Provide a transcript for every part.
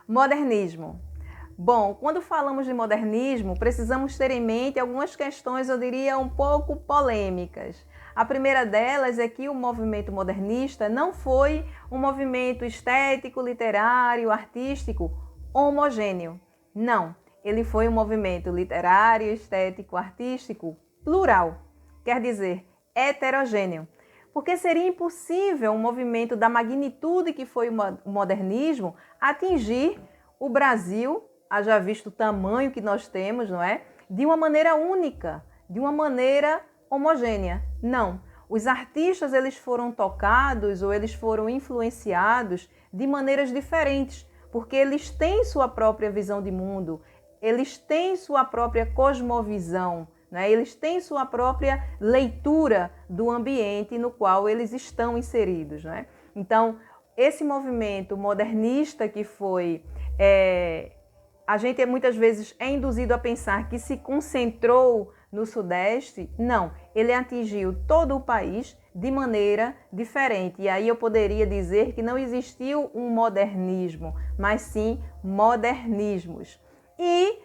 Modernismo. Bom, quando falamos de modernismo, precisamos ter em mente algumas questões, eu diria, um pouco polêmicas. A primeira delas é que o movimento modernista não foi um movimento estético, literário, artístico homogêneo. Não, ele foi um movimento literário, estético, artístico plural, quer dizer, heterogêneo. Porque seria impossível um movimento da magnitude que foi o modernismo atingir o Brasil, haja visto o tamanho que nós temos, não é? De uma maneira única, de uma maneira homogênea. Não. Os artistas eles foram tocados ou eles foram influenciados de maneiras diferentes, porque eles têm sua própria visão de mundo, eles têm sua própria cosmovisão, né? Eles têm sua própria leitura do ambiente no qual eles estão inseridos, né? Então, esse movimento modernista que foi... a gente muitas vezes é induzido a pensar que se concentrou no Sudeste. Não, ele atingiu todo o país de maneira diferente. E aí eu poderia dizer que não existiu um modernismo, mas sim modernismos. E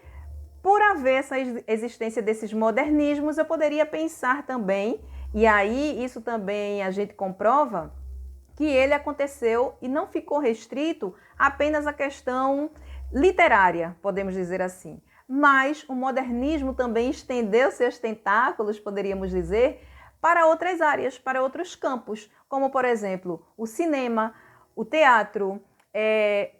por haver essa existência desses modernismos, eu poderia pensar também, e aí isso também a gente comprova, que ele aconteceu e não ficou restrito apenas à questão literária, podemos dizer assim. Mas o modernismo também estendeu seus tentáculos, poderíamos dizer, para outras áreas, para outros campos, como, por exemplo, o cinema, o teatro,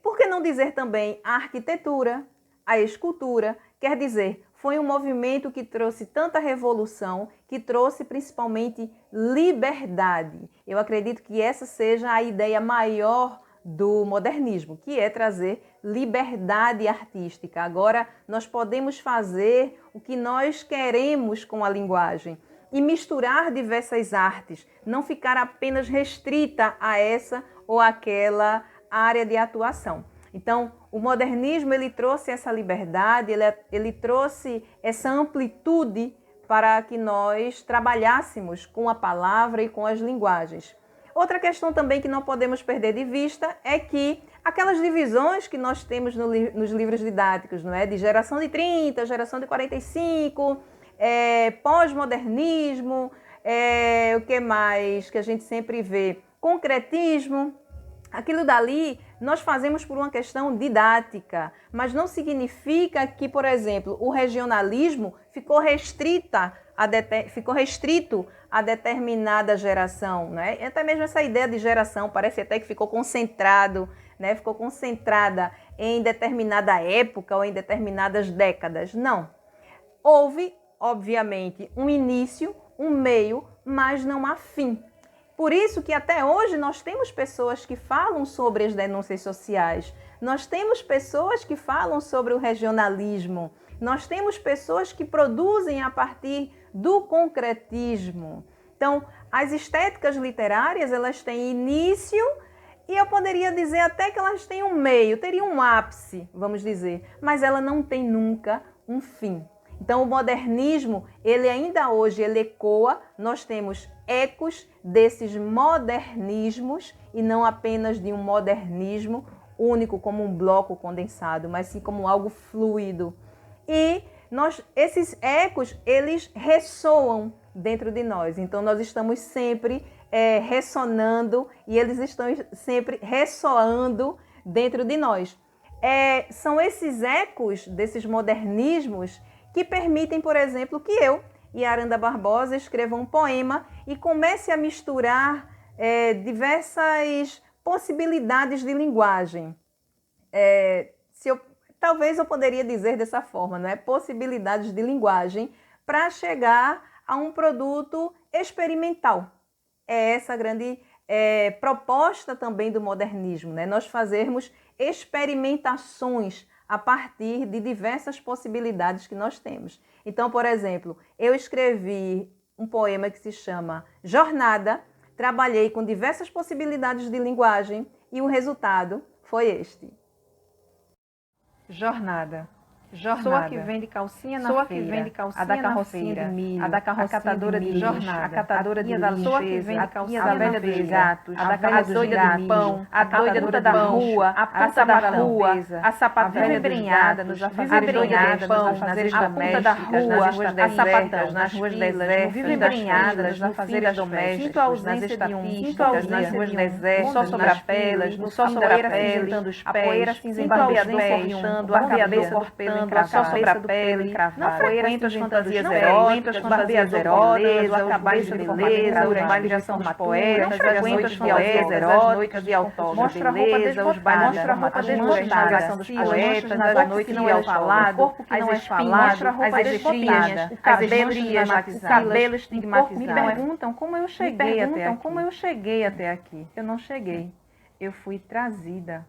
por que não dizer também a arquitetura, a escultura. Quer dizer, foi um movimento que trouxe tanta revolução, que trouxe principalmente liberdade. Eu acredito que essa seja a ideia maior do modernismo, que é trazer liberdade artística. Agora, nós podemos fazer o que nós queremos com a linguagem e misturar diversas artes, não ficar apenas restrita a essa ou aquela área de atuação. Então, o modernismo ele trouxe essa liberdade, ele trouxe essa amplitude para que nós trabalhássemos com a palavra e com as linguagens. Outra questão também que não podemos perder de vista é que aquelas divisões que nós temos nos livros didáticos, não é? De geração de 30, geração de 45, pós-modernismo, o que mais que a gente sempre vê? Concretismo. Aquilo dali nós fazemos por uma questão didática, mas não significa que, por exemplo, o regionalismo ficou restrito a determinada geração, né? Até mesmo essa ideia de geração parece até que ficou concentrado, né? Ficou concentrada em determinada época ou em determinadas décadas. Não. Houve, obviamente, um início, um meio, mas não há fim. Por isso que até hoje nós temos pessoas que falam sobre as denúncias sociais, nós temos pessoas que falam sobre o regionalismo, nós temos pessoas que produzem a partir do concretismo. Então, as estéticas literárias, elas têm início e eu poderia dizer até que elas têm um meio, teriam um ápice, vamos dizer, mas ela não tem nunca um fim. Então, o modernismo, ele ainda hoje ele ecoa, nós temos ecos desses modernismos e não apenas de um modernismo único como um bloco condensado, mas sim como algo fluido. E esses ecos, eles ressoam dentro de nós. Então, nós estamos sempre ressonando e eles estão sempre ressoando dentro de nós. São esses ecos desses modernismos que permitem, por exemplo, que eu e Aranda Barbosa escreva um poema e comece a misturar diversas possibilidades de linguagem. Talvez eu poderia dizer dessa forma, não é? Possibilidades de linguagem para chegar a um produto experimental. É essa a grande proposta também do modernismo, né? Nós fazermos experimentações a partir de diversas possibilidades que nós temos. Então, por exemplo, eu escrevi um poema que se chama Jornada, trabalhei com diversas possibilidades de linguagem e o resultado foi este. Jornada. jornada. Sou a que vende calcinha na Sou a feira, que vende calcinha a da na carrocinha feira, de milho, a da carrocinha a catadora de de milho, lixo, jornada, a catadora de a da lixo, sou a que vende a calcinha da na velha dos feira, gatos, a da a doida doida de do pão, milho, a doida catadora da de lixo, rua, a a puta puta da da rua, limpeza, a sapateira velha dos embrenhada gatos, nos a afazeres embrenhada domésticos, nos afazeres a puta da domésticas, rua, nas ruas a desertas, sapatão, nas ruas filas, desertas, vive nas embrenhada filas, nos no afazeres fim das domésticos, sinto a nas ausência de estatísticas, nas ruas desertas, só sobre a pele, no só fim sobre da a pele, pele, os a poeira pés, cinzenta sinto a dos ausência pés, de o barbeador barbeador cortando a só sobre a cabeça do pele pelo encravada. não frequento as fantasias eróticas, fantasias eróticas, o trabalho de beleza, os bailes de formatura, os poetas, não as noites frequento as poéticas, eróticas e autógrafos, mostra a roupa os bailes de desbotada, formatura, as navegação dos poetas, as noites de autógrafos, o corpo que não é falado, as estrias, o cabelo estigmatizado. Me perguntam como eu cheguei até aqui. Eu não cheguei. Eu fui trazida.